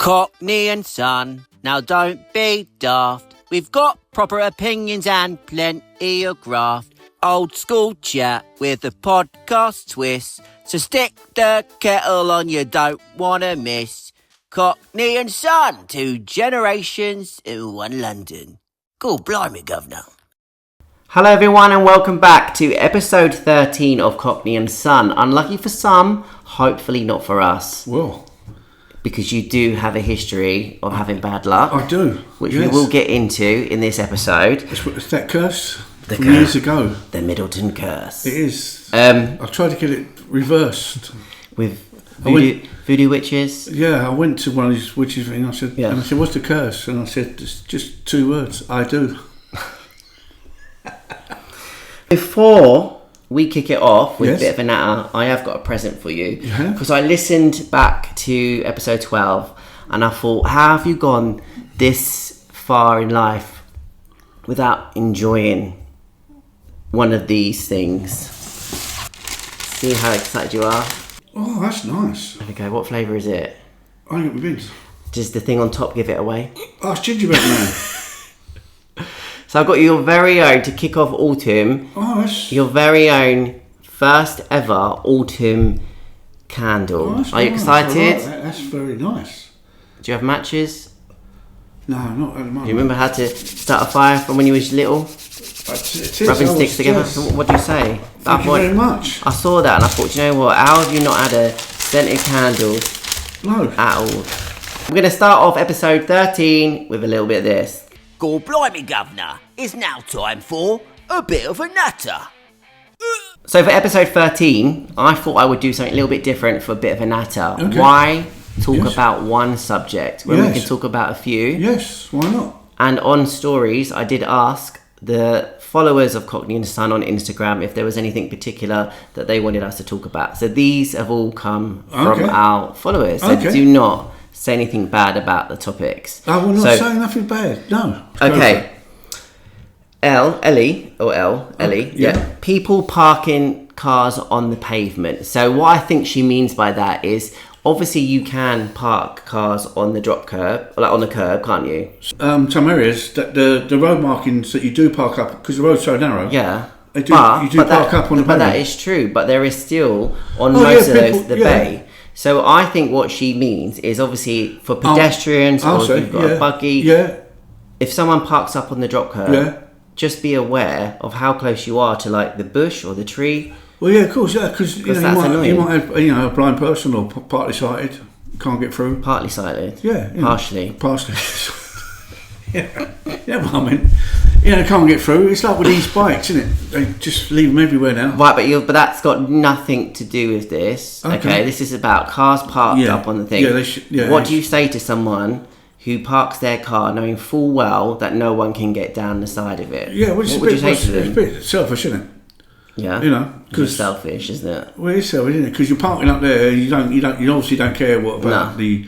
Cockney and son, now don't be daft. We've got proper opinions and plenty of graft. Old school chat with a podcast twist. So stick the kettle on, you don't want to miss. Cockney and son, 2 generations in one London. Cool, blimey, governor. Hello everyone and welcome back to episode 13 of Cockney and Son. Unlucky for some, hopefully not for us. Well, because you do have a history of having bad luck. I do. Which yes. we will get into in this episode. It's that curse from curse. years ago. The Middleton curse. It is. I tried to get it reversed. With voodoo witches? Yeah, I went to one of these witches and I said, what's the curse? And I said, it's just 2 words, I do. Before we kick it off with Yes. a bit of a natter, I have got a present for you. Yeah? Because I listened back to episode 12 and I thought, how have you gone this far in life without enjoying one of these things? See how excited you are? Oh, that's nice. There we go. What flavour is it? I ain't got my bins. Does the thing on top give it away? Oh, it's gingerbread man. So I've got your very own, to kick off autumn, Oh, that's... your very own first ever autumn candle. Oh, that's Are you nice. excited? I like that. That's very nice. Do you have matches? No, not at the moment. Do you remember how to start a fire from when you was little? It is, Rubbing I sticks was together? just- What do you say? Thank you very much. I saw that and I thought, you know what? How have you not had a scented candle No. at all? We're going to start off episode 13 with a little bit of this. Cool, blimey, governor. It's now time for a bit of a natter. So for episode 13, I thought I would do something a little bit different for a bit of a natter. Okay. Why talk Yes. about one subject when we Yes. can talk about a few? Yes, why not? And on stories, I did ask the followers of Cockney and Son on Instagram if there was anything particular that they wanted us to talk about. So these have all come from Okay. our followers. So Okay. do not say anything bad about the topics. I will not So- say nothing bad. No. Okay. Ellie. yeah. People parking cars on the pavement. So what I think she means by that is, obviously you can park cars on the drop curb, like on the curb, can't you? Some areas, the road markings that you do park up, because the road's so narrow. Yeah. You do park up on the But that pavement. is true. But there is still, on Oh, most yeah, of people- those, the yeah. bay. So I think what she means is obviously for pedestrians or if you've got a buggy. Yeah, If someone parks up on the drop curb, yeah. just be aware of how close you are to like the bush or the tree. Well, yeah, of course, yeah, because you that's annoying. might have a blind person or partly sighted, can't get through. Partly sighted. Yeah, Partially. Partially. yeah, well, I mean, can't get through. It's like with these bikes, isn't it? They just leave them everywhere now. Right, but that's got nothing to do with this. Okay, this is about cars parked up on the thing. Yeah, they should. Yeah, what do you say to someone who parks their car knowing full well that no one can get down the side of it? Yeah, well, what would you say to it's a them? bit selfish, isn't it? Yeah, because it's selfish, isn't it? Well, it's selfish, isn't it? Because you're parking up there, you obviously don't care about the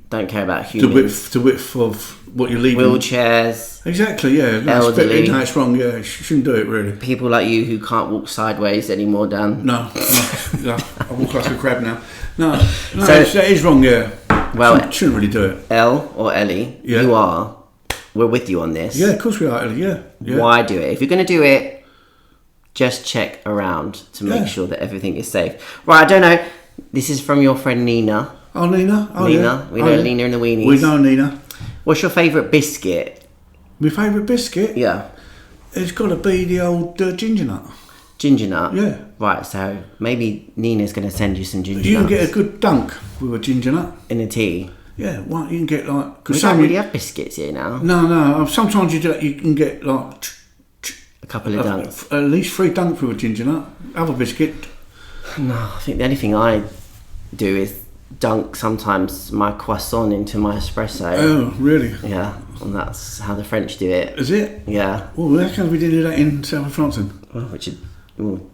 don't care about humans. the width of what you're leaving. Wheelchairs. Exactly, yeah. Elderly. No, it's wrong. Yeah, you shouldn't do it really. People like you who can't walk sideways anymore, Dan. No, I walk like a crab now. No, so that is wrong. Yeah. Well, shouldn't really do it. Elle or Ellie, we're with you on this. Yeah, of course we are, Ellie. Yeah. Why do it? If you're going to do it, just check around to make sure that everything is safe. Right, I don't know. This is from your friend Nina. Oh, Nina. Oh, Nina. Yeah. We know Nina and the Weenies. We know Nina. What's your favourite biscuit? My favourite biscuit? Yeah. It's got to be the old ginger nut. Ginger nut? Yeah. Right, so maybe Nina's going to send you some ginger nuts. You can get a good dunk with a ginger nut. In a tea? Yeah, well, you can get like... We don't really have biscuits here now. No. Sometimes you can get like... A couple of dunks. At least 3 dunks with a ginger nut. Have a biscuit. No, I think the only thing I do is dunk sometimes my croissant into my espresso. Oh, really? Yeah, and that's how the French do it. Is it? Yeah. Oh, how come we didn't do that in South France then? Well,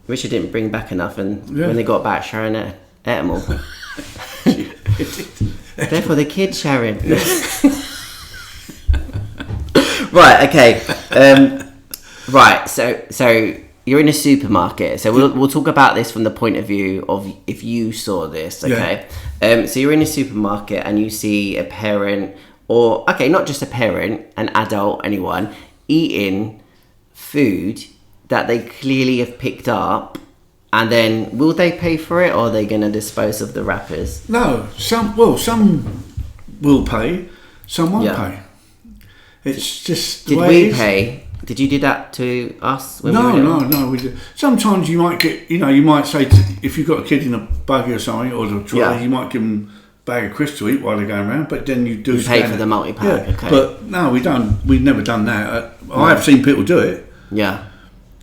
Richard didn't bring back enough, and when they got back, Sharon ate them all. Therefore, the kid Sharon. Right. Okay. Right. So you're in a supermarket. So we'll talk about this from the point of view of if you saw this, okay? So you're in a supermarket and you see a parent, or, okay, not just a parent, an adult, anyone, eating food that they clearly have picked up, and then will they pay for it, or are they going to dispose of the wrappers? No, some will pay, some won't pay. It's just the Did way we it is. pay? Did you do that to us? When No, we were no. We do. Sometimes you might get, you might say, if you've got a kid in a buggy or something, or the trolley, you might give them a bag of crisps to eat while they're going around, but then you do pay for the multi-pack, okay. But no, we don't. We've never done that. I have seen people do it. Yeah.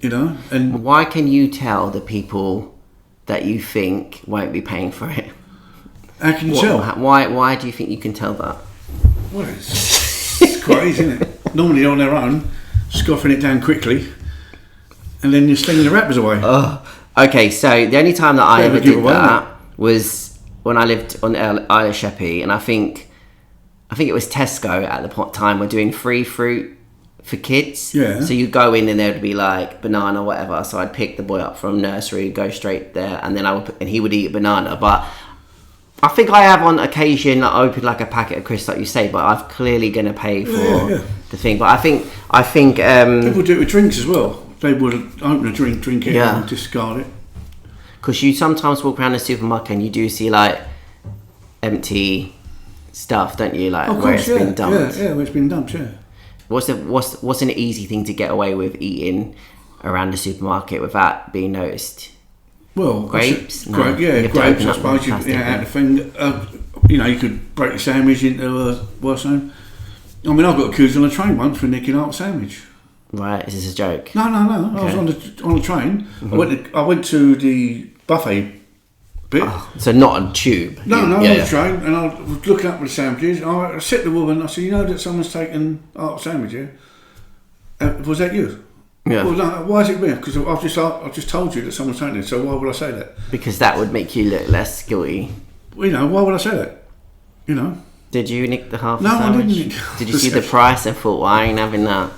And why can you tell the people that you think won't be paying for it? How can you tell? Why do you think you can tell that? Well, it's crazy, isn't it? Normally on their own, scoffing it down quickly, and then you're slinging the wrappers away. Oh, okay. So the only time that I ever did that was when I lived on Isle of Sheppey, and I think it was Tesco at the time were doing free fruit for kids. Yeah. So you go in and there would be like banana, whatever. So I'd pick the boy up from nursery, go straight there, and then and he would eat a banana. But I think I have on occasion opened like a packet of crisps, like you say. But I'm clearly going to pay for the thing. But I think people do it with drinks as well. They would open a drink it, and discard it. Because you sometimes walk around the supermarket and you do see like empty stuff, don't you? Like where it's been dumped. Yeah, where it's been dumped. Yeah. What's an easy thing to get away with eating around the supermarket without being noticed? Well, grapes. Grapes. I suppose you out the thing. You could break the sandwich into what's name. I mean, I got accused on a train once for nicking out a sandwich. Right, is this a joke? No. Okay. I was on the train. Mm-hmm. I went to the buffet bit. Oh, so not on tube. No, on the train, and I was looking up with the sandwiches. I said to the woman, I said, "You know that someone's taken our sandwich here? Was that you?" Yeah. Well, no. Why is it me? Because I've just told you that someone's taken it. So why would I say that? Because that would make you look less guilty. Well, why would I say that? Did you nick the half? No, sandwich? I didn't. Did you see the price and thought, well, I ain't having that?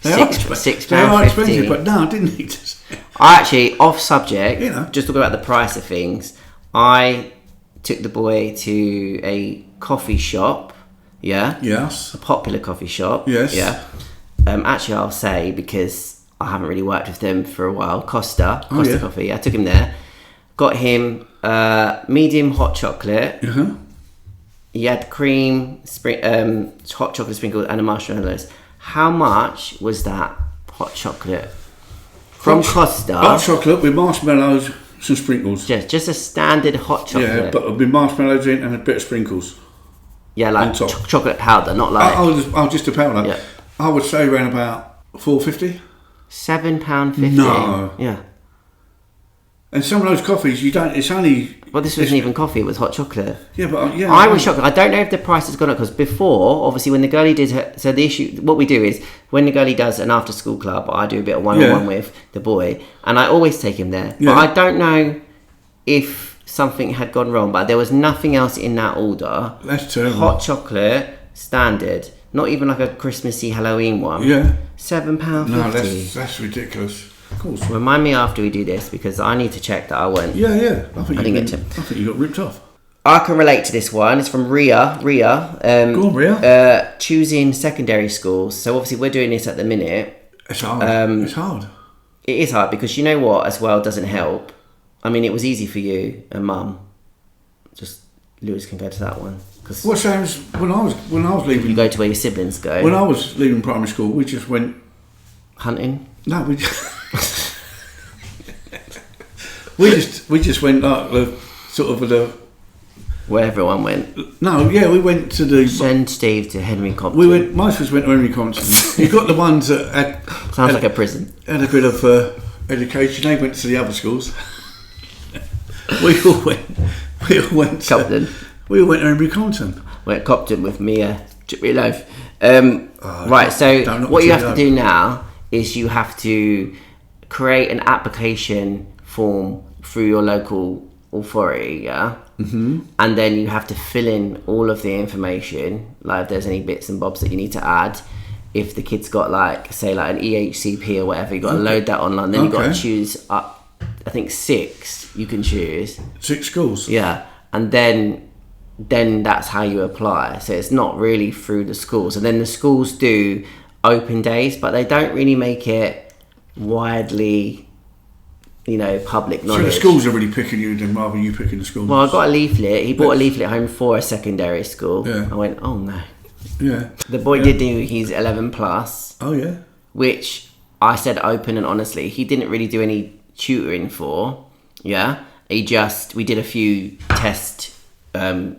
They are expensive, but no, I didn't need to. Actually, off subject, just talk about the price of things. I took the boy to a coffee shop. Yeah. Yes. A popular coffee shop. Yes. Yeah. Actually, I'll say because I haven't really worked with them for a while. Costa Coffee. I took him there. Got him medium hot chocolate. Uh-huh. He had cream, hot chocolate sprinkled, and the marshmallows. How much was that hot chocolate from Costa? Hot chocolate with marshmallows, some sprinkles. Just a standard hot chocolate. Yeah, but with marshmallows in and a bit of sprinkles. Yeah, like chocolate powder, not like. Just a powder. Yeah. I would say around about £4.50. £7.50. No. Yeah. And some of those coffees, you don't. It's only. Well, this wasn't even coffee; it was hot chocolate. Yeah, but I was shocked. I don't know if the price has gone up because before, obviously, when the girlie did her. So the issue, what we do is when the girlie does an after-school club, I do a bit of one-on-one with the boy, and I always take him there. Yeah. But I don't know if something had gone wrong, but there was nothing else in that order. That's terrible. Hot chocolate, standard, not even like a Christmassy Halloween one. Yeah. £7.50. No, that's ridiculous. Of course. Remind me after we do this because I need to check that I went. Yeah. I think you got ripped off. I can relate to this one. It's from Ria. Go on, Ria. Choosing secondary schools. So obviously we're doing this at the minute. It's hard. It's hard. It is hard because you know what as well doesn't help. I mean, it was easy for you and Mum. Just Lewis can go to that one. What sounds when I was leaving? You go to where your siblings go. When I was leaving primary school, we just went hunting. No, we just went like the where everyone went. No, yeah, we went to the. Send Steve to Henry Compton. Most of us went to Henry Compton. You got the ones that had sounds like a prison. Had a bit of education. They went to the other schools. We all went. Compton. We all went to Henry Compton. Went Compton with Mia. Chippy Loaf. Right. So what you have to do now is you have to create an application form through your local authority, yeah? Mm-hmm. And then you have to fill in all of the information, like if there's any bits and bobs that you need to add if the kid's got like, say like an EHCP or whatever, you got to load that online. Then you got to choose up, I think 6 you can choose. 6 schools. Yeah, and then that's how you apply. So it's not really through the schools. And then the schools do open days, but they don't really make it widely, public knowledge. So the schools are really picking you then rather than you picking the schools? Well, I got a leaflet. He brought a leaflet home for a secondary school. Yeah. I went, oh no. Yeah. The boy did do his 11 plus. Oh yeah. Which I said open and honestly, he didn't really do any tutoring for. Yeah. We did a few test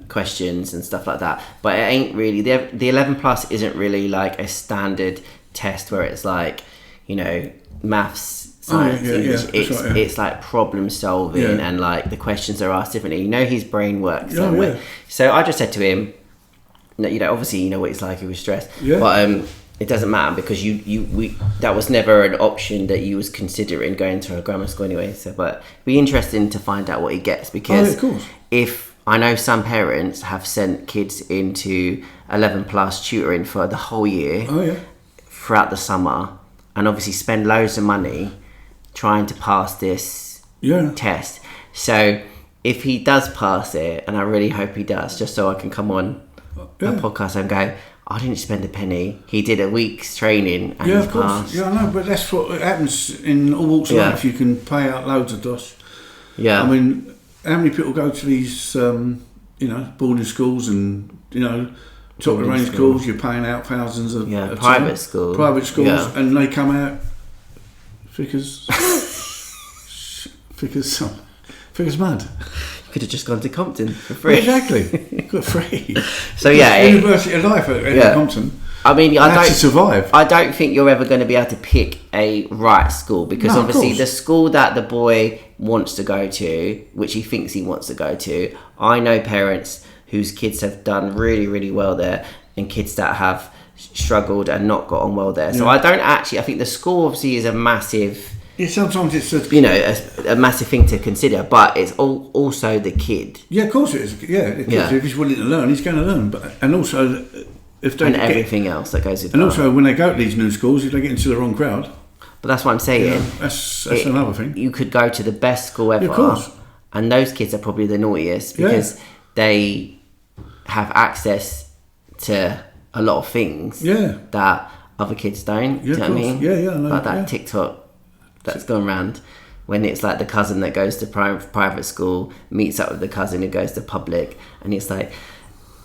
questions and stuff like that. But it ain't really, the 11 plus isn't really like a standard test where it's like, maths, science, English. It's like problem solving and like the questions are asked differently. His brain works that way. So I just said to him, obviously you know what it's like. He was stressed, but it doesn't matter because that was never an option that you was considering going to a grammar school anyway. So, but it'd be interesting to find out what he gets because if I know some parents have sent kids into 11 plus tutoring for the whole year, throughout the summer, and obviously spend loads of money trying to pass this test. So if he does pass it, and I really hope he does, just so I can come on a podcast and go, I didn't spend a penny. He did a week's training and he's passed. Yeah, I know, but that's what happens in all walks of life. You can pay out loads of dosh. Yeah. I mean, how many people go to these, boarding schools and, top of the range schools, you're paying out thousands of private schools, and they come out thick as mud. You could have just gone to Compton for free. Exactly, for free. So University of Life at Compton. I mean, to survive. I don't think you're ever going to be able to pick a right school because obviously the school that the boy wants to go to, which he thinks he wants to go to, I know parents whose kids have done really, really well there and kids that have struggled and not got on well there. So I think the school obviously is a massive... Yeah, sometimes it's a massive thing to consider, but it's also the kid. Yeah, of course it is. Yeah, if he's willing to learn, he's going to learn. And also, if they everything else that goes with and also when they go to these new schools, if they get into the wrong crowd. But that's what I'm saying. That's another thing. You could go to the best school ever, of course. And those kids are probably the naughtiest because they have access to a lot of things that other kids don't. Yeah, do you know what I mean? Yeah, I know. Like that TikTok that's gone around when it's like the cousin that goes to private school meets up with the cousin who goes to public, and it's like,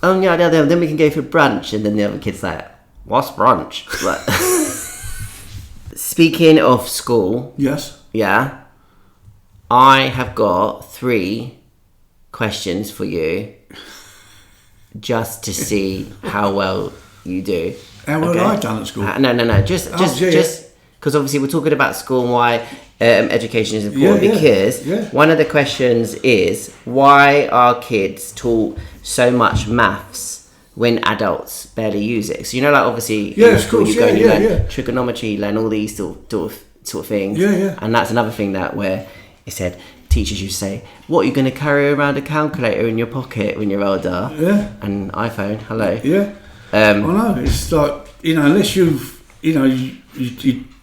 oh yeah, then we can go for brunch, and then the other kid's like, what's brunch? Like, speaking of school, I have got 3 questions for you just to see how well you do. How well I've done at school? No. Just because obviously we're talking about school and why education is important. Because one of the questions is, why are kids taught so much maths when adults barely use it? So obviously in school you go and you learn trigonometry, you learn all these sort of things. And that's another thing where it said teachers used to say, what are you going to carry around a calculator in your pocket when you're older? An iPhone, hello. I know, it's like, unless you've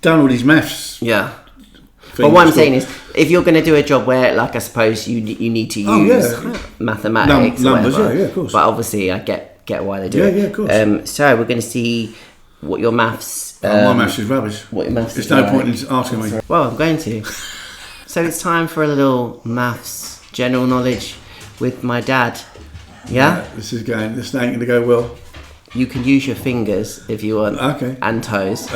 done all these maths. But what I'm saying is, if you're going to do a job where, like, I suppose you need to use mathematics, numbers, or whatever, of course. But obviously, I get why they do it. Yeah, of course. So we're going to see what your maths. My maths is rubbish. What your maths? There's no point in asking me. Well, I'm going to. So it's time for a little maths general knowledge with my dad. Yeah. This ain't going to go well. You can use your fingers if you want. Okay. And toes.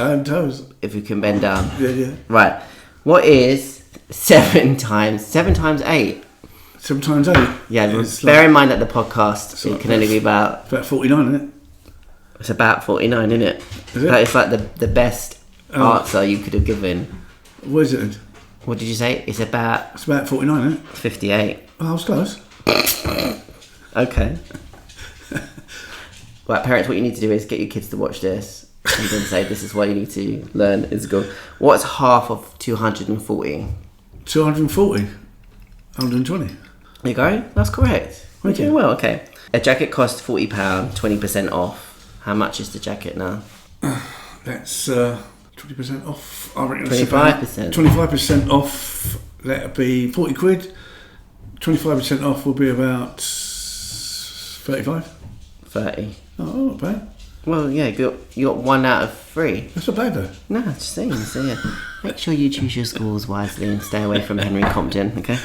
If you can bend down. Yeah. Right. What is 7 times 8? 7 times 8? Yeah, bear in mind that the podcast it can only be about 49, isn't it? It's about 49, isn't it? Is it? It's like the best answer you could have given. What is it? What did you say? It's about 49, isn't it? 58. Oh, I was close. Okay. Right, parents, what you need to do is get your kids to watch this and then say, this is what you need to learn. It's good. What's half of 240? 240? 120. There you go. That's correct. You're doing well, okay. A jacket costs £40, 20% off. How much is the jacket now? That's 20% off. I reckon 25%. 25% off. That'd be 40 quid. 25% off will be about 35. 30. Oh, not bad. Well, yeah, you got 1 out of 3. That's not bad though. No, just saying. So yeah, make sure you choose your schools wisely and stay away from Henry Compton. Okay.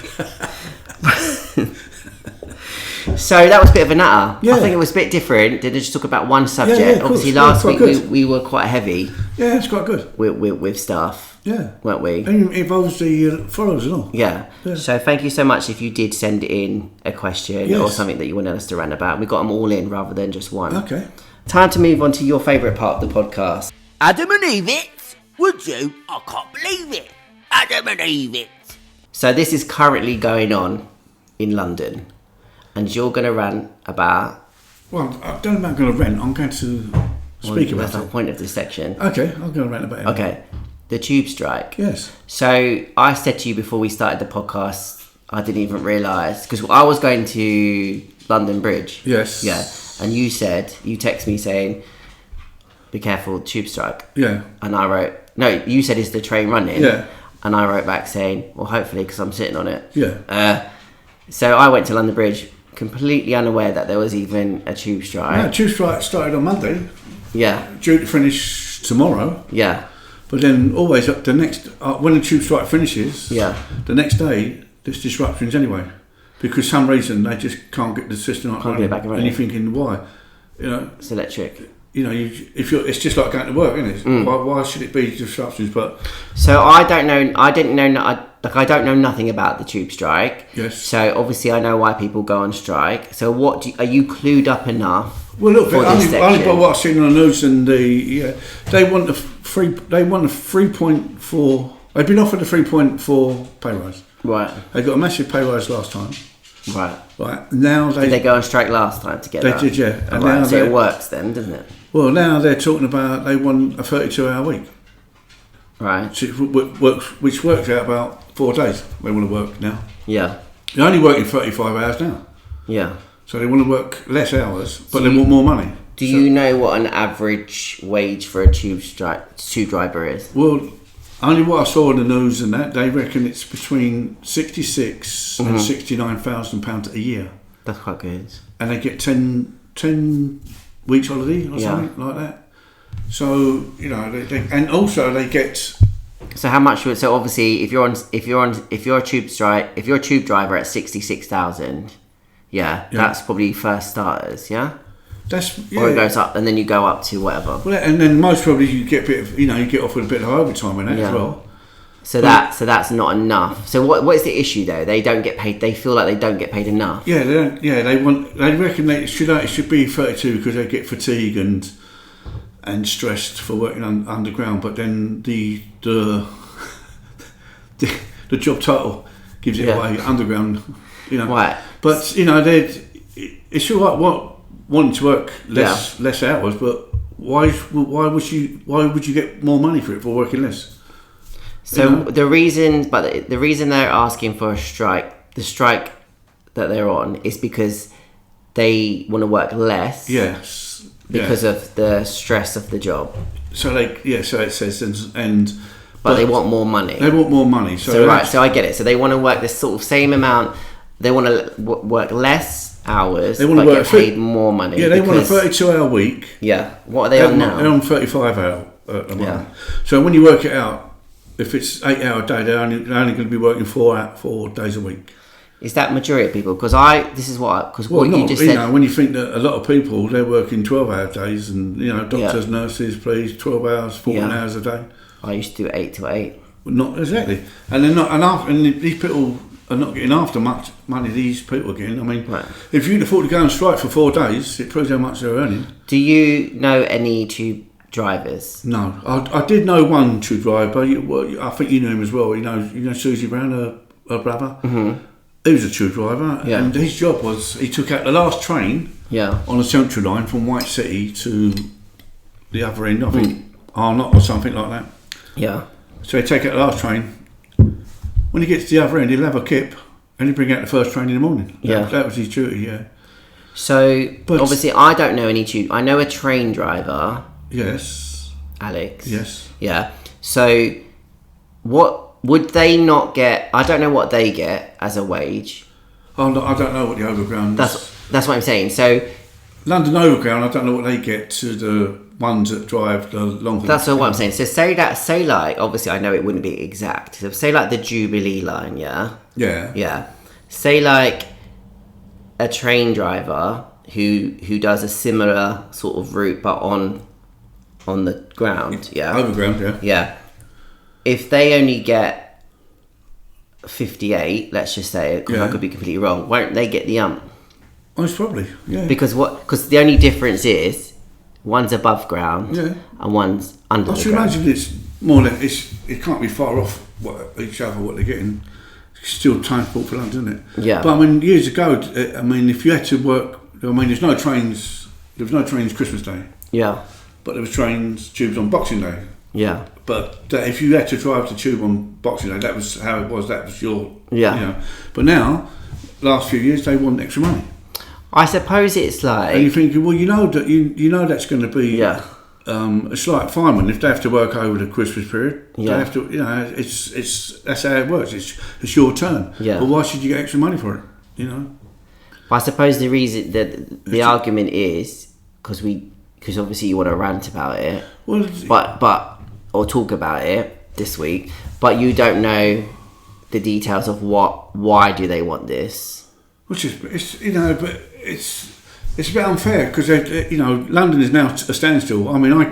So that was a bit of a natter. Yeah. I think it was a bit different. Did they just talk about one subject? Yeah, obviously, last week we were quite heavy. Yeah, it's quite good. With stuff. Yeah. Weren't we? And it involves the followers and all. Yeah. So thank you so much if you did send in a question or something that you wanted us to rant about. We got them all in rather than just one. Okay. Time to move on to your favourite part of the podcast. Adam and Eve it? Would you? I can't believe it. Adam and Eve it. So this is currently going on in London. And you're going to rant about... Well, I don't know about going to rant. I'm going to speak about it. That's the point of this section. Okay, I'm going to rant about it. Okay. The tube strike. Yes. So I said to you before we started the podcast, I didn't even realise, because I was going to London Bridge. Yes. Yeah. And you text me saying, be careful, tube strike. Yeah. And I wrote, no, you said, is the train running? Yeah. And I wrote back saying, well, hopefully, because I'm sitting on it. Yeah. So I went to London Bridge, completely unaware that there was even a tube strike. No, tube strike started on Monday. Yeah. Due to finish tomorrow. Yeah. But then always up the next, when the tube strike finishes, the next day there's disruptions anyway, because some reason they just can't get the system up running. And you're thinking, why? It's electric. It's just like going to work, isn't it? Why should it be disruptions? But so I don't know. I don't know nothing about the tube strike. Yes. So obviously I know why people go on strike. So are you clued up enough? Well, look, only by what I've seen on the news, and they want a 3.4. They've been offered a 3.4 pay rise. Right. They got a massive pay rise last time. Right. Now did they go on strike last time to get that? They did, yeah. And now so it works then, doesn't it? Well, now they're talking about they want a 32-hour week. Right. Which works out about 4 days. They want to work now. Yeah. They're only working 35 hours now. Yeah. So they want to work less hours, but they want more money. Do you know what an average wage for a tube driver is? Well, only what I saw in the news and that, they reckon it's between £66,000 and £69,000 a year. That's quite good. And they get 10 weeks holiday or something like that. So, and also they get... So how much? So obviously, if you're a tube driver at 66,000, that's probably first starters, yeah. Or it goes up, and then you go up to whatever. Well, and then most probably you get a bit of, you get offered a bit of overtime in that as well. So that's not enough. So what is the issue though? They don't get paid. They feel like they don't get paid enough. Yeah, they don't. Yeah, they reckon it should be 32 because they get fatigue and stressed for working underground. But then the job title gives it away, underground. Right. But it's all right. Wanting to work less hours, but why would you get more money for working less? So the reason they're asking for a strike, the strike that they're on, is because they want to work less. Yes. Because of the stress of the job. So so it says but they want more money. They want more money. So I get it. So they want to work this sort of same amount. They want to work less hours, they want to get paid more money. Yeah, they want a 32-hour week. Yeah. What are they on now? They're on 35 hour at the moment. So when you work it out, if it's 8-hour day, they're only going to be working 4 days a week. Is that majority of people? Because you just said, when you think that a lot of people they're working 12-hour days, and doctors, nurses, please 12 hours, 14 hours a day. I used to do 8 to 8. Not exactly, and they're not enough. And these people are not getting after much money. These people are getting. I mean, if you can afford to go on strike for 4 days, it proves how much they're earning. Do you know any tube drivers? No, I did know one tube driver. I think you knew him as well. You know Susie Brown, her brother. Mm-hmm. He was a tube driver, and his job was he took out the last train on the Central Line from White City to the other end. I think Arnott or something like that. Yeah. So he'd take out the last train. When he gets to the other end, he'll have a kip and he'll bring out the first train in the morning. That was his duty. Yeah. So obviously, I don't know any tube. I know a train driver. Yes. Alex. Yes. Yeah. So, what would they not get? I don't know what they get as a wage. Oh, no, I don't know what the Overground is. That's what I'm saying. So, London Overground, I don't know what they get to the ones that drive the long. That's what I'm saying. So say like, obviously I know it wouldn't be exact. So say like the Jubilee line, yeah? Yeah. Yeah. Say like a train driver who does a similar sort of route but on the ground, yeah? Overground, yeah. Yeah. If they only get 58, let's just say, because I could be completely wrong, won't they get the Most probably, yeah. Because the only difference is one's above ground and one's under the ground. I should imagine it's more or less, it can't be far off each other what they're getting. It's still transport for London, isn't it? Yeah. But I mean, years ago, if you had to work, there's no trains, Christmas Day. Yeah. But there was tubes on Boxing Day. Yeah. But if you had to drive the tube on Boxing Day, that was how it was, that was your, Yeah. But now, last few years, they want extra money. I suppose it's like... And you're thinking, well, you know that's going to be a slight fireman if they have to work over the Christmas period. Yeah. They have to, it's that's how it works. It's your turn. Yeah. But why should you get extra money for it? I suppose the reason that the argument is because obviously you want to rant about it, or talk about it this week, but you don't know the details of why do they want this? Which is, but it's a bit unfair because London is now a standstill. I mean, I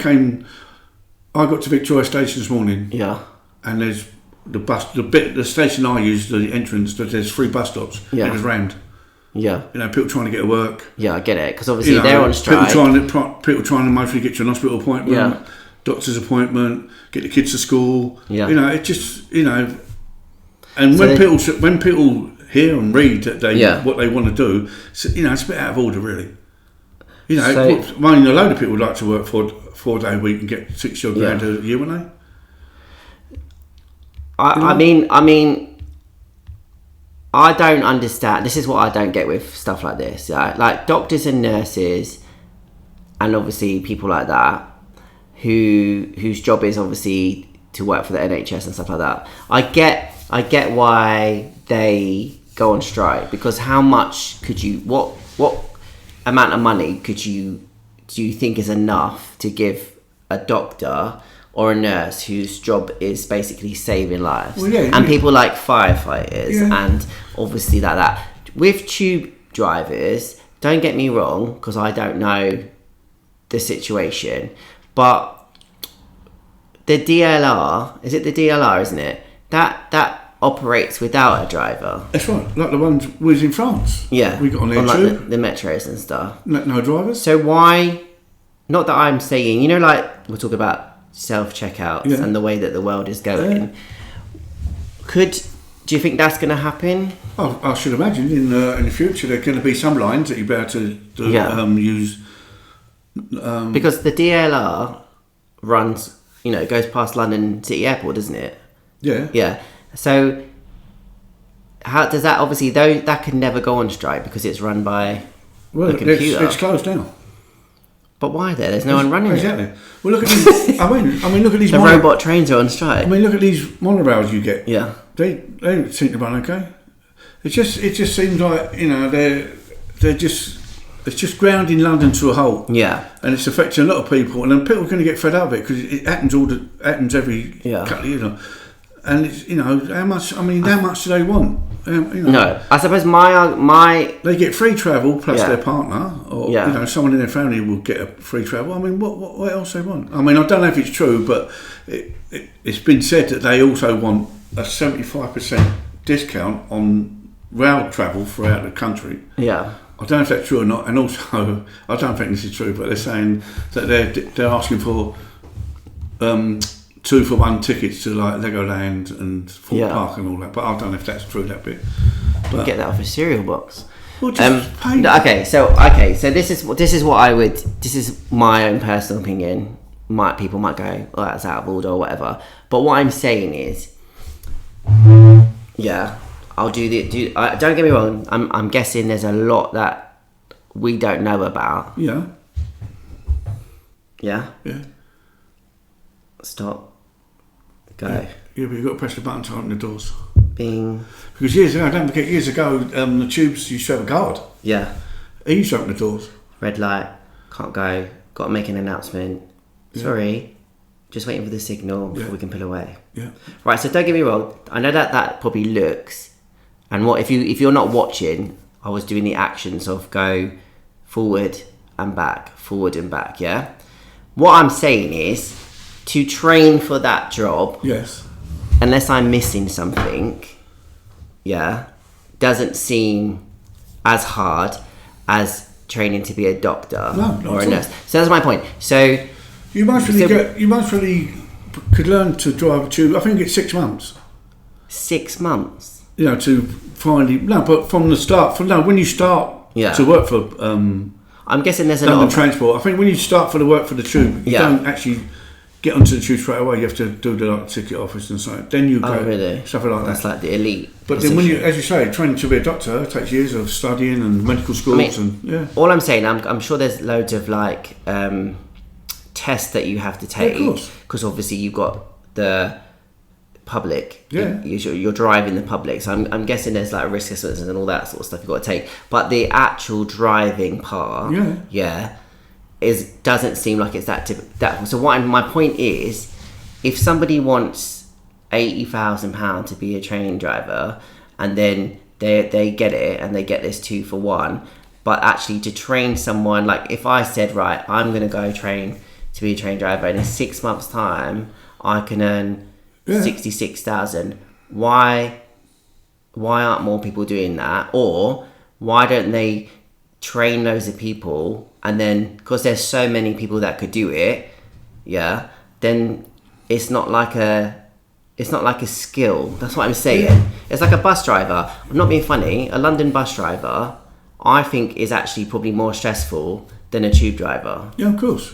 got to Victoria Station this morning. Yeah. And there's the station I use, the entrance. There's 3 bus stops. Yeah. It was rammed. Yeah. People trying to get to work. Yeah, I get it because obviously they're on strike. People trying to mostly get to an hospital appointment, doctor's appointment, get the kids to school. Yeah. It just and when people hear and read that what they want to do, it's a bit out of order, really. A load of people would like to work 4-day a week and get 60 odd grand a year, wouldn't they? I mean, I don't understand. This is what I don't get with stuff like this. Yeah? Like doctors and nurses, and obviously people like that, whose job is obviously to work for the NHS and stuff like that. I get why they go on strike, because how much could you, what amount of money do you think is enough to give a doctor or a nurse whose job is basically saving lives? Well, people like firefighters and obviously like that. With tube drivers, don't get me wrong, because I don't know the situation, but the DLR, is it the DLR, isn't it? That operates without a driver. That's right, like the ones we was in France. Yeah. We got on there like too. The metros and stuff. No drivers. So why, not that I'm saying, like, we're talking about self-checkouts and the way that the world is going. Do you think that's going to happen? I should imagine in the future there are going to be some lines that you'll be able to use. Because the DLR runs, goes past London City Airport, doesn't it? Yeah. Yeah. So how does that, obviously, though, that could never go on strike because it's run by a computer. It's closed now. But why there? There's no one running exactly. it. Well, look at these. I mean, look at these. The robot trains are on strike. I mean, look at these monorails you get. Yeah. They don't seem to run okay. It just seems like they're just. It's just grounding London to a halt. Yeah. And it's affecting a lot of people, and then people are going to get fed up of it because it happens every couple of years. And it's, how much? I mean, how much do they want? No, I suppose my they get free travel plus their partner, or someone in their family will get a free travel. I mean, what else they want? I mean, I don't know if it's true, but it's been said that they also want a 75% discount on rail travel throughout the country. Yeah. I don't know if that's true or not, and also I don't think this is true, but they're saying that they're asking for 2-for-1 tickets to like Legoland and Fort Park and all that, but I don't know if that's true, that bit. But, you get that off a cereal box. Well, just pay. Okay, so this is what I would. This is my own personal opinion. People might go, "Oh, that's out of order" or whatever. But what I'm saying is, I'll do don't get me wrong. I'm guessing there's a lot that we don't know about. Yeah. Yeah. Yeah. stop, go. Yeah, but you've got to press the button to open the doors. Bing. Because don't forget, years ago, the tubes used to have a guard. Yeah. He used to open the doors. Red light, can't go, got to make an announcement. Yeah. Sorry, just waiting for the signal before we can pull away. Yeah. Right, so don't get me wrong, I know that probably looks, and what if you're not watching, I was doing the actions of go forward and back, yeah? What I'm saying is, to train for that job, yes, unless I'm missing something, doesn't seem as hard as training to be a doctor or a nurse. So that's my point. So you most really could learn to drive a tube. I think it's 6 months. 6 months. To finally but from the start. When you start to work for I'm guessing there's a London lot of Transport. I think when you start for the work for the tube, you don't actually get onto the tube straight away. You have to do the ticket office and so on. Then you go really? Something like that's that. like the elite. But position. then when you, as you say, training to be a doctor takes years of studying and medical schools All I'm saying, I'm sure there's loads of like tests that you have to take because obviously you've got the public. You're driving the public, so I'm guessing there's like risk assessments and all that sort of stuff you've got to take. But the actual driving part, doesn't seem like it's that. So my point is, if somebody wants £80,000 to be a training driver, and then they get it and they get this 2 for 1, but actually to train someone, like if I said, right, I'm going to go train to be a training driver, and in 6 months' time I can earn 66,000. Why aren't more people doing that? Or why don't they train loads of people, and then because there's so many people that could do it, then it's not like a skill. That's what I'm saying. It's like a bus driver. I'm not being funny. A London bus driver, I think, is actually probably more stressful than a tube driver. Yeah, of course.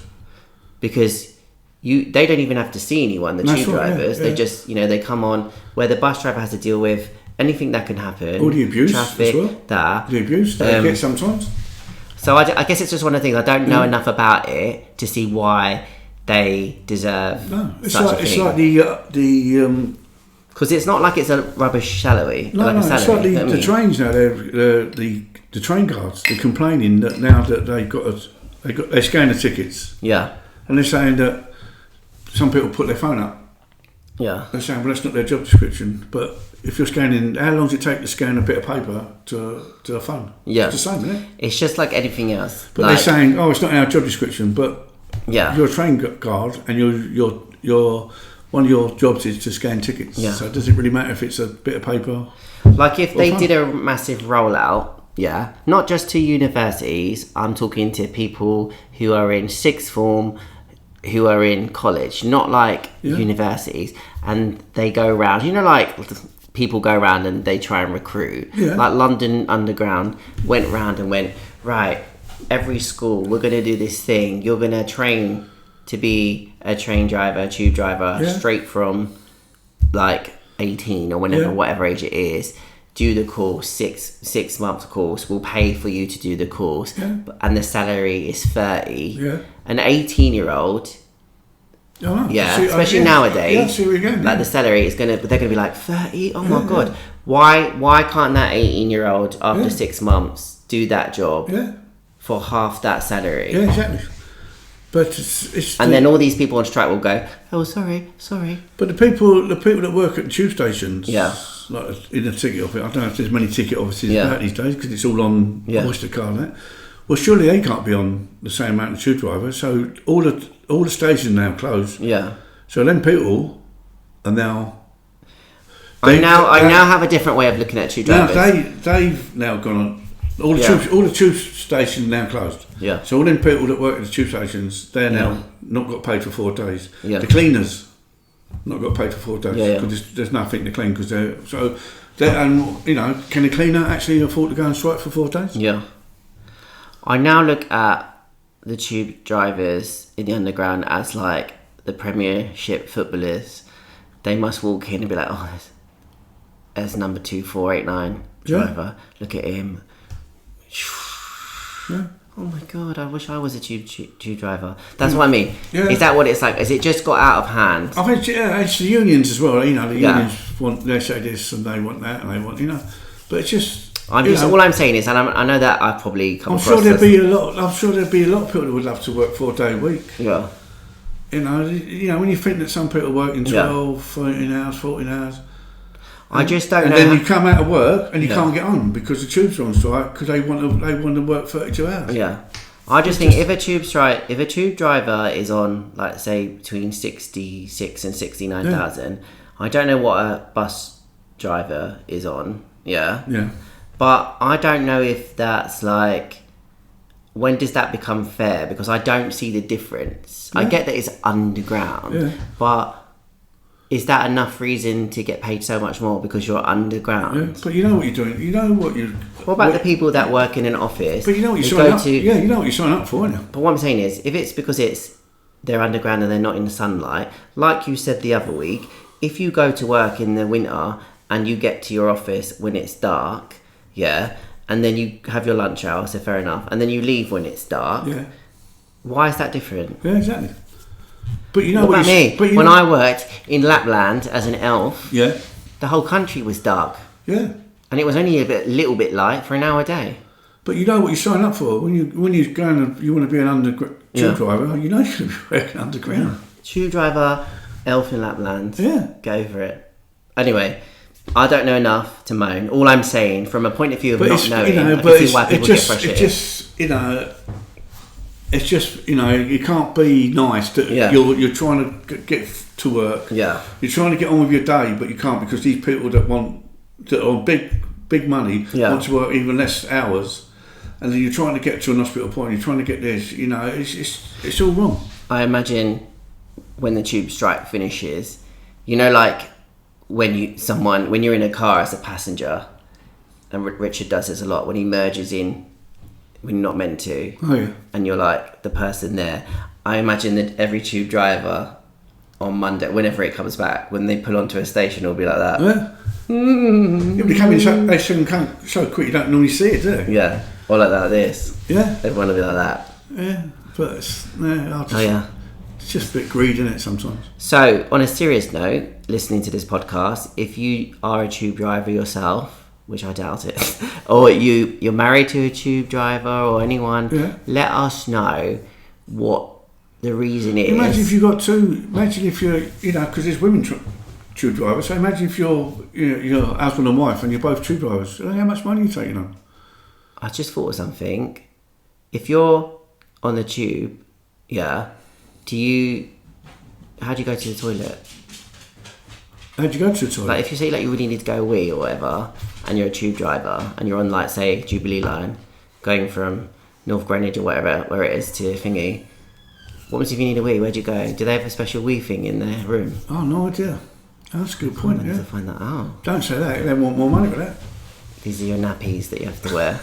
Because they don't even have to see anyone, the tube drivers. They just, they come on, where the bus driver has to deal with anything that can happen. All the abuse traffic, as well. The abuse they get sometimes. So I guess it's just one of the things, I don't know enough about it to see why they deserve such a thing. It's like the... Because it's not like it's a rubbish salary. No, it's like the trains now. The train guards, they're complaining that now that they scan the tickets. Yeah. And they're saying that some people put their phone up. Yeah. They're saying, well, that's not their job description. But if you're scanning, how long does it take to scan a bit of paper to a phone? Yeah. It's the same, isn't it? It's just like anything else. But they're saying, it's not in our job description. But you're a train guard, and you're one of your jobs is to scan tickets. Yeah. So does it really matter if it's a bit of paper? Like if they did a massive rollout, not just to universities, I'm talking to people who are in sixth form, who are in college, not like universities, and they go around, like people go around and they try and recruit. Like London Underground went round and went, right, every school, we're going to do this thing, you're going to train to be a train driver, a tube driver, straight from like 18 or whatever age it is. Do the course, six month course. We'll pay for you to do the course, and the salary is 30. An 18-year-old, especially nowadays, like the salary is they're gonna be like 30. Oh my god, why can't that 18-year-old after 6 months do that job for half that salary? Yeah, exactly. But it's then all these people on strike will go, oh, sorry. But the people that work at the tube stations, like in the ticket office, I don't know if there's many ticket offices about these days because it's all on Oyster card and that. Well, surely they can't be on the same amount of tube drivers. So all the stations now closed. Yeah. So then people are now. I now have a different way of looking at tube drivers. They've now gone on. All the tube stations now closed. Yeah. So all them people that work at the tube stations, they're now not got paid for 4 days. Yeah. The cleaners not got paid for 4 days because there's nothing to clean because can the cleaner actually afford to go on strike for 4 days? Yeah. I now look at the tube drivers in the underground as like the Premiership footballers. They must walk in and be like, oh, there's number 2489 driver. Look at him. Oh my God, I wish I was a tube driver. That's what I mean. Yeah. Is that what it's like? Is it just got out of hand? I think it's the unions as well. You know, the unions want, they say this and they want that and they want, you know. But it's just... all I'm saying is, and I know that I've probably come across... I'm sure there'd be a lot of people that would love to work 4-day week. Yeah. You know, when you think that some people work in 12, 13 hours, 14 hours... I just don't know. And then you come out of work and you can't get on because the tubes are on strike because they want to work 32 hours. Yeah, I just think if a tube driver is on, like, say, between 66 and 69,000, I don't know what a bus driver is on. Yeah. But I don't know if that's like, when does that become fair? Because I don't see the difference. I get that it's underground, but is that enough reason to get paid so much more because you're underground? Yeah, but you know what you're doing. You know what you. What about the people that work in an office? But you know what you sign up. Yeah, you know what you sign up for, don't you? But what I'm saying is, if it's because they're underground and they're not in the sunlight, like you said the other week, if you go to work in the winter and you get to your office when it's dark, and then you have your lunch hour, so fair enough, and then you leave when it's dark. Yeah. Why is that different? Yeah, exactly. But you know what about me? When I worked in Lapland as an elf, the whole country was dark. Yeah. And it was only a little bit light for an hour a day. But you know what you sign up for when you go and you want to be an underground tube driver. You know you're going to be working underground. Tube driver, elf in Lapland. Yeah. Go for it. Anyway, I don't know enough to moan. All I'm saying, from a point of view of not knowing, I can see why people get frustrated. It's just, you can't be nice that you're trying to get to work. Yeah. You're trying to get on with your day, but you can't because these people that are on big money want to work even less hours, and then you're trying to get to an hospital point. You're trying to get this. It's all wrong. I imagine when the tube strike finishes, like when you're in a car as a passenger, and Richard does this a lot when he merges in when you're not meant to. Oh yeah. And you're like the person there. I imagine that every tube driver on Monday, whenever it comes back, when they pull onto a station, will be like that. Yeah. But they come in they soon come so quick you don't normally see it, do you? Yeah. Or like this. Yeah. Everyone will be like that. Yeah. But it's just a bit greed, isn't it, sometimes? So, on a serious note, listening to this podcast, if you are a tube driver yourself, which I doubt it, or you're married to a tube driver or anyone, let us know what the reason is. Imagine if you got two. Imagine if you're, because there's women tube drivers. So imagine if you're your husband and wife and you're both tube drivers. How much money are you taking on? I just thought of something. If you're on the tube, how do you go to the toilet? How'd you go to the toilet? Like if you say you really need to go wee or whatever, and you're a tube driver and you're on say Jubilee line, going from North Greenwich or whatever where it is to thingy. What happens if you need a wee? Where'd you go? Do they have a special wee thing in their room? Oh, no idea. That's a good point. I need to find that out. Don't say that. They want more money for that. These are your nappies that you have to wear.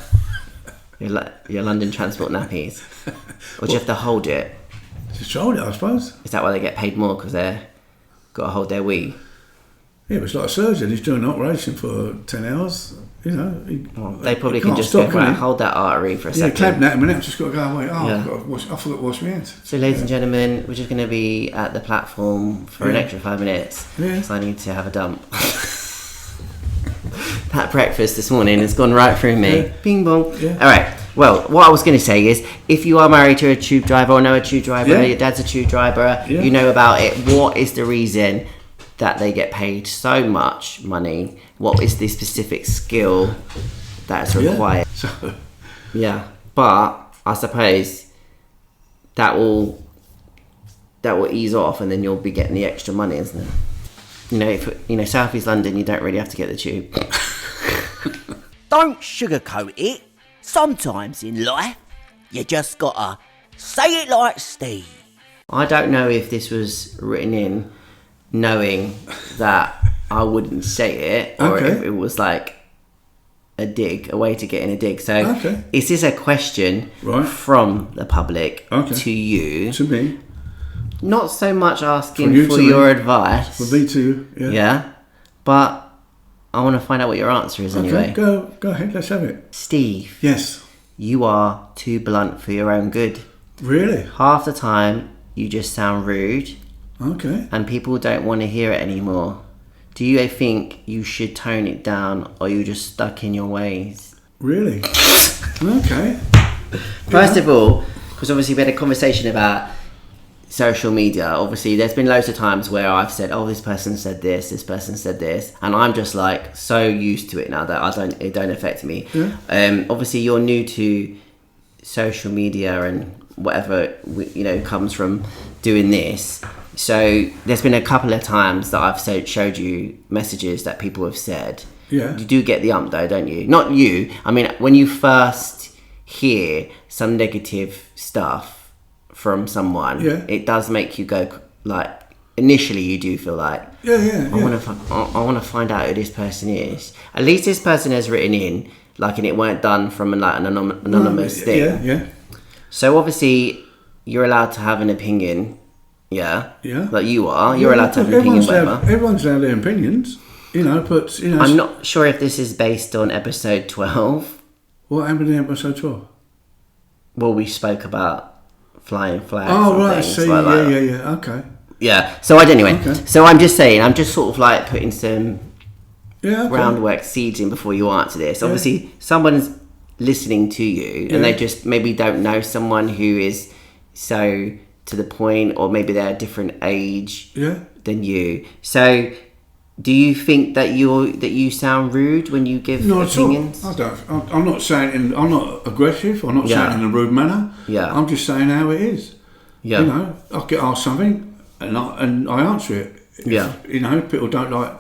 your London Transport nappies. Or do you have to hold it? Just hold it, I suppose. Is that why they get paid more because they've got to hold their wee? Yeah, but it's like a surgeon. He's doing an operation for 10 hours. They probably can just go, right, hold that artery for a second. Yeah, clamp that a minute. I've just got to go away. I forgot to wash my hands. So, ladies and gentlemen, we're just going to be at the platform for an extra 5 minutes. Yeah. So I need to have a dump. That breakfast this morning has gone right through me. Yeah. Bing bong. Yeah. All right. Well, what I was going to say is, if you are married to a tube driver or know a tube driver, your dad's a tube driver, you know about it, what is the reason that they get paid so much money? What is the specific skill that's required? But I suppose that will ease off, and then you'll be getting the extra money, isn't it? South East London, you don't really have to get the tube. Don't sugarcoat it. Sometimes in life, you just gotta say it like Steve. I don't know if this was written in knowing that I wouldn't say it, or if it was like a way to get in a dig. So is this a question from the public to you? To me. Not so much asking for your advice. For me to you, yeah. But I want to find out what your answer is anyway. Go ahead, let's have it. Steve. Yes. you are too blunt for your own good. Really? Half the time, you just sound rude. Okay. And people don't want to hear it anymore. Do you think you should tone it down, or you're just stuck in your ways? Really? Okay. First of all, because obviously we had a conversation about social media. Obviously, there's been loads of times where I've said, "Oh, this person said this person said this," and I'm just like so used to it now that it don't affect me. Yeah. Obviously, you're new to social media and whatever comes from doing this. So there's been a couple of times that I've showed you messages that people have said. Yeah. You do get the though, don't you? Not you. I mean, when you first hear some negative stuff from someone, it does make you go like. Initially, you do feel like, I want to find out who this person is. At least this person has written in, and it weren't done from an anonymous thing. Yeah. So obviously, you're allowed to have an opinion. Yeah. Yeah. Like you are. You're allowed to have an opinion, whatever. Everyone's allowed their opinions, but I'm not sure if this is based on episode 12. What happened in episode 12? Well, we spoke about flying flags. Oh, right. I see. Yeah. Okay. Yeah. So So I'm just saying. I'm just sort of like putting some groundwork seeds in before you answer this. Obviously, someone's listening to you, and they just maybe don't know someone who is so to the point, or maybe they're a different age than you. So, do you think that you sound rude when you give opinions? I don't. I'm not saying I'm not aggressive. I'm not saying in a rude manner. Yeah. I'm just saying how it is. Yeah. I get asked something and I answer it. People don't like.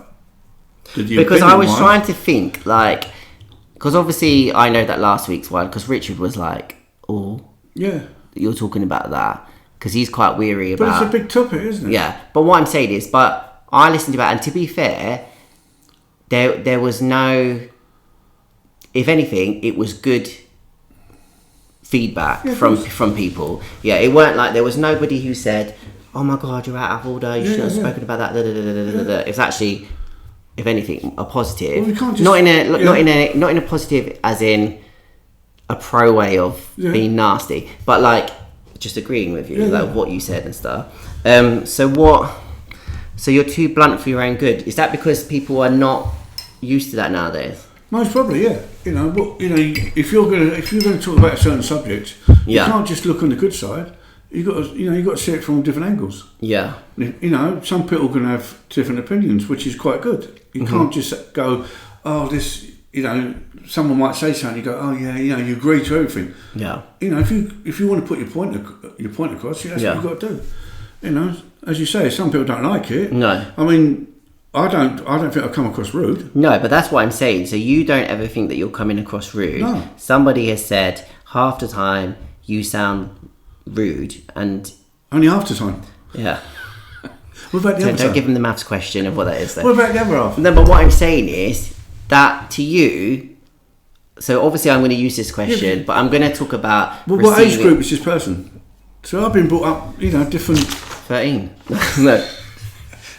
Because I was trying to think because obviously I know that last week's one, because Richard was like, "Oh, yeah, you're talking about that," because he's quite weary about. But it's a big topic, isn't it? Yeah, but what I'm saying is, I listened to it, and to be fair, there was no. If anything, it was good feedback from people. Yeah, it weren't like there was nobody who said, "Oh my God, you're out of order. You shouldn't have spoken about that." It's actually, if anything, a positive. Well, we can't just, not in a positive as in a pro way of being nasty, but just agreeing with you, what you said and stuff. So you're too blunt for your own good. Is that because people are not used to that nowadays? Most probably, yeah. If you're gonna talk about a certain subject, you can't just look on the good side. You got to see it from all different angles. Yeah. Some people can have different opinions, which is quite good. You can't just go, "Oh, this." Someone might say something. You go, "Oh yeah," you agree to everything. Yeah. If you want to put your point across, that's what you've got to do. As you say, some people don't like it. No. I mean, I don't think I come across rude. No, but that's what I'm saying. So you don't ever think that you're coming across rude. No. Somebody has said half the time you sound rude, and only half the time. Yeah. What about the other? Don't give them the maths question of what that is. Then. What about the other half? No, but what I'm saying is that to you. So obviously, I'm going to use this question, but I'm going to talk about. Well, what age group is this person? So I've been brought up, different. 13. No.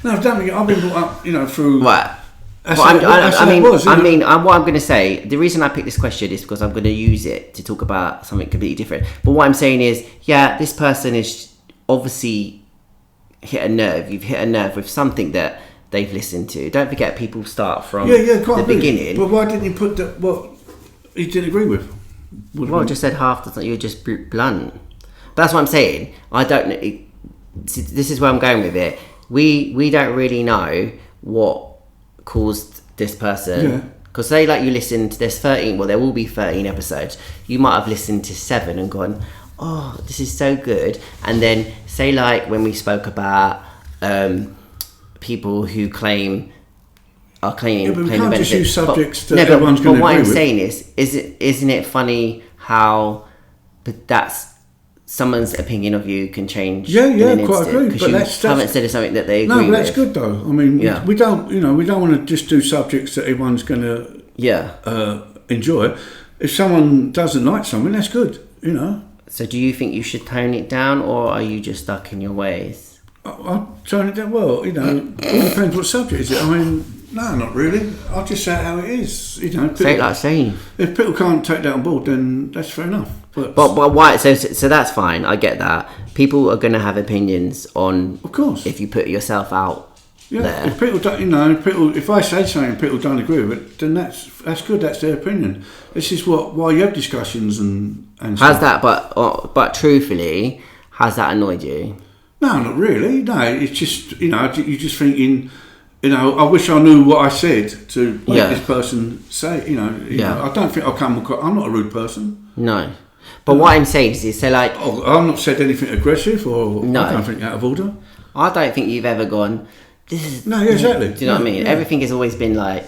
No, I've been brought up, through. What? What I'm going to say, the reason I picked this question is because I'm going to use it to talk about something completely different. But what I'm saying is, this person is obviously hit a nerve. You've hit a nerve with something that they've listened to. Don't forget, people start from the beginning. But why didn't you put what you didn't agree with? I just said half the time. You're just blunt. That's what I'm saying. I don't know. This is where I'm going with it. We don't really know what caused this person, because say you listened, there's 13, well there will be 13 episodes, you might have listened to 7 and gone, "Oh, this is so good," and then say when we spoke about people who claim but we can't benefits, just use subjects that everyone's going to agree with. But what I'm saying is isn't it funny how that's someone's opinion of you can change. Yeah, quite agree. Because you haven't said something that they agree with. No, but that's good though. I mean, we don't want to just do subjects that everyone's going to enjoy. If someone doesn't like something, that's good. So, do you think you should tone it down, or are you just stuck in your ways? I'll tone it down. Well, it all depends what subject is it. I mean, No, not really. I'll just say it how it is. You know, say it like saying. If people can't take that on board, then that's fair enough. But why? So that's fine. I get that. People are going to have opinions on. Of course. If you put yourself out there. If people don't, if I say something, people don't agree with it, then that's good. That's their opinion. This is why you have discussions and. Has that? But truthfully, has that annoyed you? No, not really. No, it's just you're just thinking. I wish I knew what I said to make this person say. I don't think I'll come across. I'm not a rude person. No, but what I'm saying is, so like, I've not said anything aggressive or I don't think out of order. I don't think you've ever gone. This is exactly. Do you know what I mean? Yeah. Everything has always been like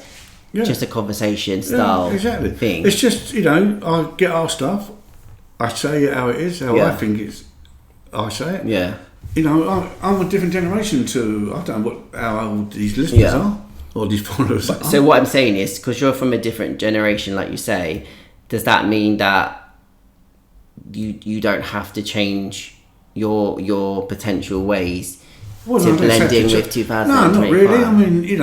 just a conversation style thing. It's just I get our stuff. I say it how it is, how I think it's. I say it. Yeah. I'm a different generation to, I don't know how old these listeners are, or these followers are. So what I'm saying is, because you're from a different generation, like you say, does that mean that you don't have to change your potential ways to blend in with 2025? No, not really. I mean,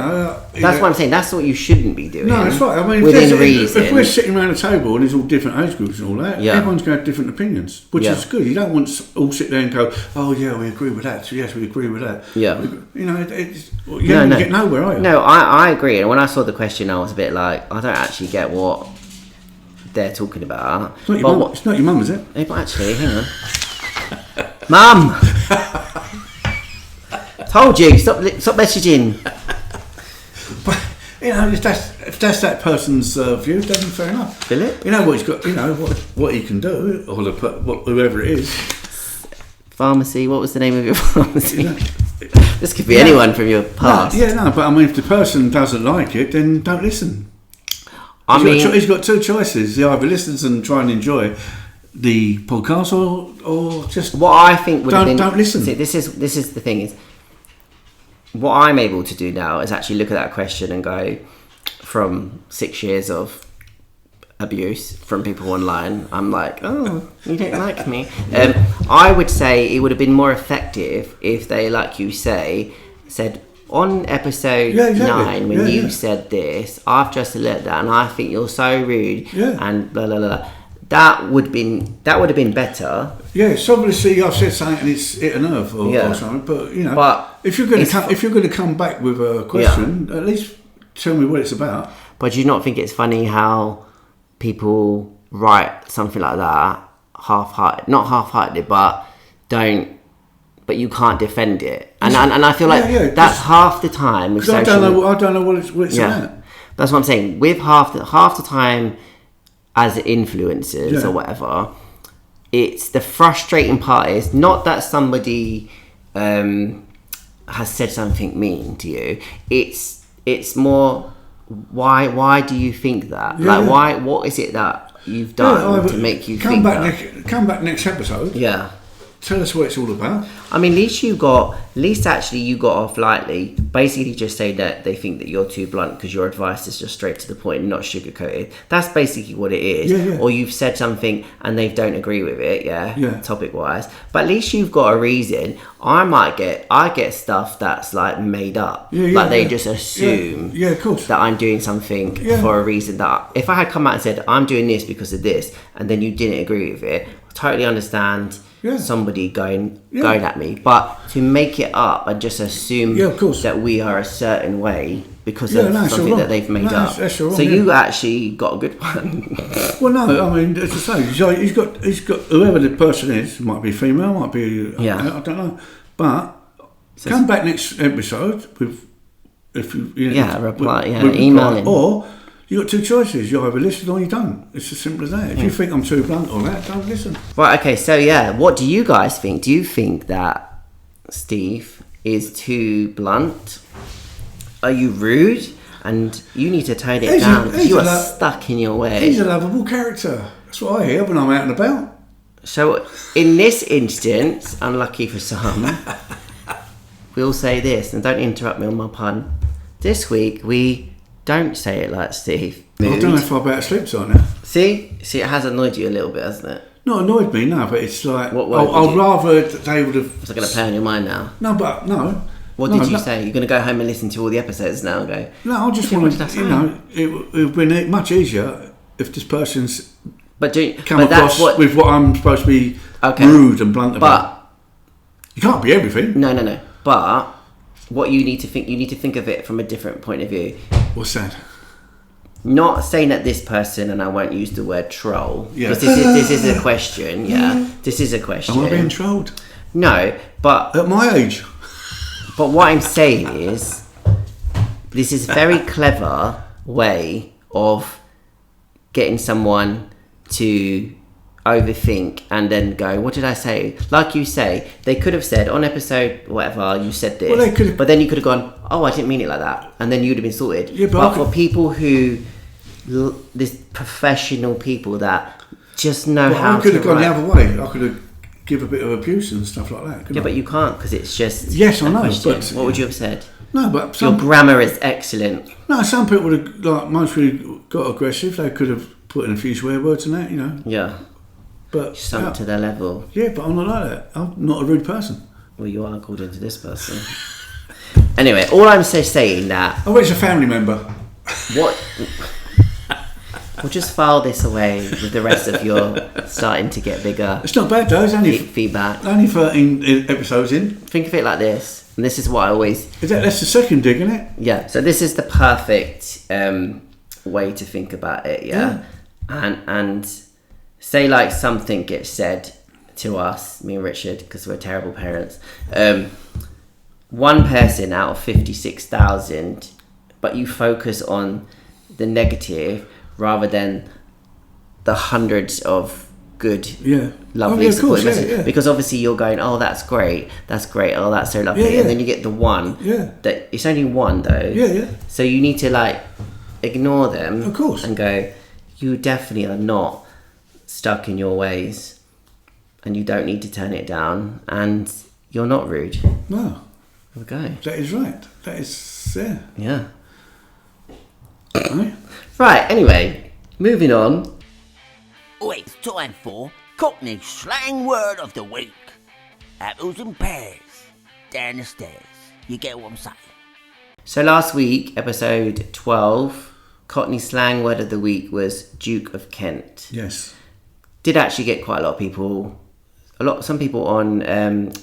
that's what I'm saying. That's what you shouldn't be doing. No, that's right. I mean, within reason. If we're sitting around a table and there's all different age groups and all that, everyone's going to have different opinions, which is good. You don't want to all sit there and go, oh yeah, we agree with that. So yes, we agree with that. Yeah. You don't get nowhere, are you? No, I agree. And when I saw the question, I was a bit like, I don't actually get what they're talking about. It's not your mum, is it? Actually, hang on. Mum! Told you, stop messaging. But if that's that person's view, then fair enough. Philip, you know what he's got. What he can do, or whoever it is. Pharmacy. What was the name of your pharmacy? This could be anyone from your past. But I mean, if the person doesn't like it, then don't listen. He's got two choices. He either listens and try and enjoy the podcast, or just what I think would don't listen. See, this is the thing is. What I'm able to do now is actually look at that question and go, from 6 years of abuse from people online, I'm like, oh, you don't like me. I would say it would have been more effective if they, like you say, said on episode 9 when you said this, I've just learnt that and I think you're so rude and blah blah blah. That would have been better. Yeah, so obviously I've said something and it's hit a nerve or something. But if you're going to come back with a question, at least tell me what it's about. But do you not think it's funny how people write something like that not half-hearted, but you can't defend it, and I feel like that's half the time. Because I don't know what it's about. That's what I'm saying. With half the time. As influencers or whatever, it's the frustrating part is not that somebody has said something mean to you. It's more why do you think that? Why? What is it that you've done to make you think that? Come back next episode. Yeah. Tell us what it's all about. I mean, you got off lightly. Basically, just say that they think that you're too blunt because your advice is just straight to the point, not sugar coated. That's basically what it is. Yeah. Or you've said something and they don't agree with it. Topic wise, but at least you've got a reason. I get stuff that's like made up. They just assume. Of course. That I'm doing something for a reason. That if I had come out and said I'm doing this because of this, and then you didn't agree with it, I totally understand. Somebody going at me, but to make it up and just assume that we are a certain way because of something that they've made up. That's wrong, so you actually got a good one. Well, no, I mean, as I say, he's got whoever the person is, might be female, might be I don't know, but come back next episode with email or. You've got two choices. You either listen or you don't. It's as simple as that. If you think I'm too blunt or that, don't listen. Right, okay, so what do you guys think? Do you think that Steve is too blunt? Are you rude? And you need to tone it down because you are stuck in your way. He's a lovable character. That's what I hear when I'm out and about. So, in this instance, unlucky for some, we'll say this, and don't interrupt me on my pun. This week, we... Don't say it like Steve. I don't know if I'm about to sleep tonight now. See, it has annoyed you a little bit, hasn't it? Not annoyed me, no, but it's like... I'd rather they would have... It's not going to play on your mind now. No, but no. What did you say? You're going to go home and listen to all the episodes now and go... No, I just want to... You know, it would have been much easier if this person's come across with what I'm supposed to be rude and blunt about. But... You can't be everything. No. But what you need to think of it from a different point of view. What's that? Not saying that this person, and I won't use the word troll, because this is a question, This is a question. Am I being trolled? No, but... At my age... But what I'm saying is, this is a very clever way of getting someone to overthink and then go, what did I say? Like you say, they could have said on episode whatever, you said this, well, they could have, but then you could have gone, oh, I didn't mean it like that, and then you'd have been sorted. Yeah, but for people who, this professional people that just know how to... I could have gone the other way. I could have give a bit of abuse and stuff like that. Yeah, but you can't, because it's just... Yes, I know, but... What would you have said? No, but... Your grammar is excellent. No, some people would have, like, most people got aggressive. They could have put in a few swear words and that, you know. Yeah. But... Sunk to their level. Yeah, but I'm not like that. I'm not a rude person. Well, you are according to this person. Anyway, all I'm saying that... Oh, it's a family member. What... We'll just file this away with the rest of your starting to get bigger. It's not bad though, it's only feedback. Only 13 episodes in. Think of it like this, and this is what I always... That's the second dig, isn't it? Yeah, so this is the perfect way to think about it, yeah? And say like something gets said to us, me and Richard, because we're terrible parents. One person out of 56,000, but you focus on the negative rather than the hundreds of good, lovely supportive messages. Yeah. Because obviously you're going, oh, that's great, oh, that's so lovely. And then you get the one, that it's only one though. So you need to like ignore them, of course, and go, you definitely are not stuck in your ways, and you don't need to turn it down, and you're not rude. No. Okay. That is right. That is, yeah. Right, anyway, moving on. Oh, it's time for Cockney slang word of the week. Apples and pears. Down the stairs. You get what I'm saying? So last week, episode 12, Cockney slang word of the week was Duke of Kent. Yes. Did actually get quite a lot of people, some people on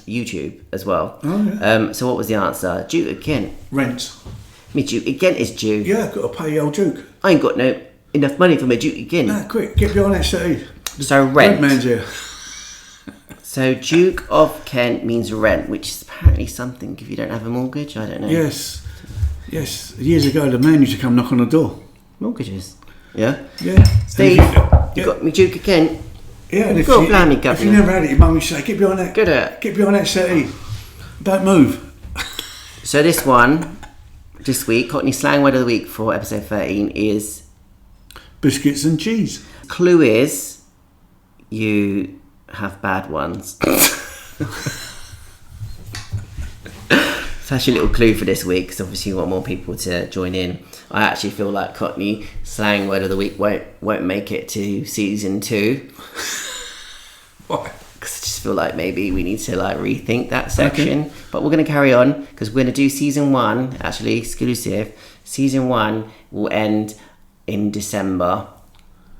YouTube as well. Oh, yeah. So what was the answer? Duke of Kent. Rent. Me Duke again is due. Yeah, I've got to pay the old Duke. I ain't got enough money for my Duke again. No, quick, get behind that settee. So rent. Man's here. So Duke of Kent means rent, which is apparently something if you don't have a mortgage. I don't know. Yes. Years ago, the man used to come knock on the door. Mortgages. Yeah. Yeah. Steve, you got me Duke of Kent. Yeah. And if you never had it, your mum used to say, get behind that. Get behind that settee. Don't move. So this week, Cockney slang word of the week for episode 13 is biscuits and cheese. Clue is you have bad ones. It's actually a little clue for this week because obviously you want more people to join in. I actually feel like Cockney slang word of the week won't make it to season 2. Why? Because I just feel like maybe we need to like rethink that section. Okay. But we're going to carry on because we're going to do season 1, actually exclusive. Season 1 will end in December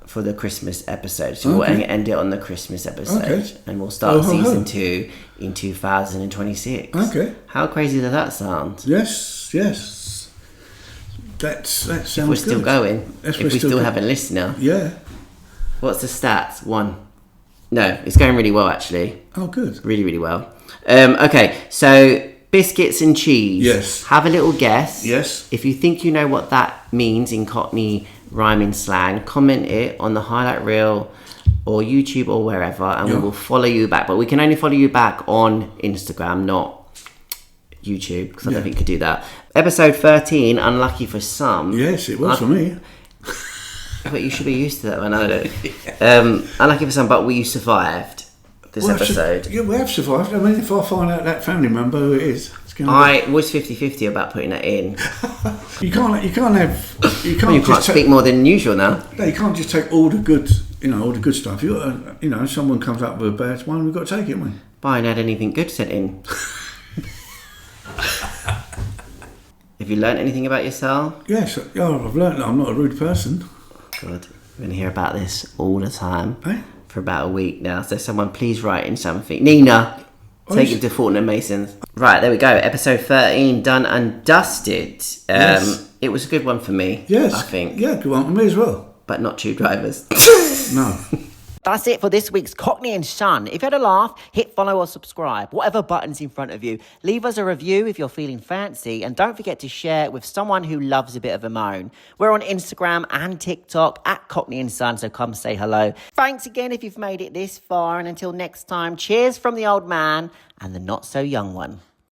for the Christmas episode. So we'll end it on the Christmas episode. And we'll start season 2 in 2026. Okay. How crazy does that sound? Yes. That sounds good. If we're still going. If we still have a listener. Yeah. What's the stats? 1. No, it's going really well, actually. Oh, good. Really, really well. Okay, so biscuits and cheese. Yes. Have a little guess. Yes. If you think you know what that means in Cockney rhyming slang, comment it on the highlight reel or YouTube or wherever, and we will follow you back. But we can only follow you back on Instagram, not YouTube, because I don't think you could do that. Episode 13, unlucky for some. Yes, it was for me. But you should be used to that one, I don't. Unlucky for some, but we survived this episode. Yeah, we have survived. I mean, if I find out that family member who it is, it's going to I was 50-50 about putting that in. You can't speak more than usual now. No, you can't just take all the good, all the good stuff. Someone comes up with a bad one, we've got to take it, haven't we? But I ain't had anything good sent in. Have you learnt anything about yourself? Yes, I've learnt that I'm not a rude person. Good. We're going to hear about this all the time for about a week now. So someone please write in something. Nina, take it to Fortnum Masons. Right, there we go. Episode 13 done and dusted. Yes. It was a good one for me, yes. I think. Yeah, good one for me as well. But not tube drivers. No. That's it for this week's Cockney and Son. If you had a laugh, hit follow or subscribe, whatever button's in front of you. Leave us a review if you're feeling fancy, and don't forget to share it with someone who loves a bit of a moan. We're on Instagram and TikTok at Cockney and Son, so come say hello. Thanks again if you've made it this far, and until next time, cheers from the old man and the not so young one.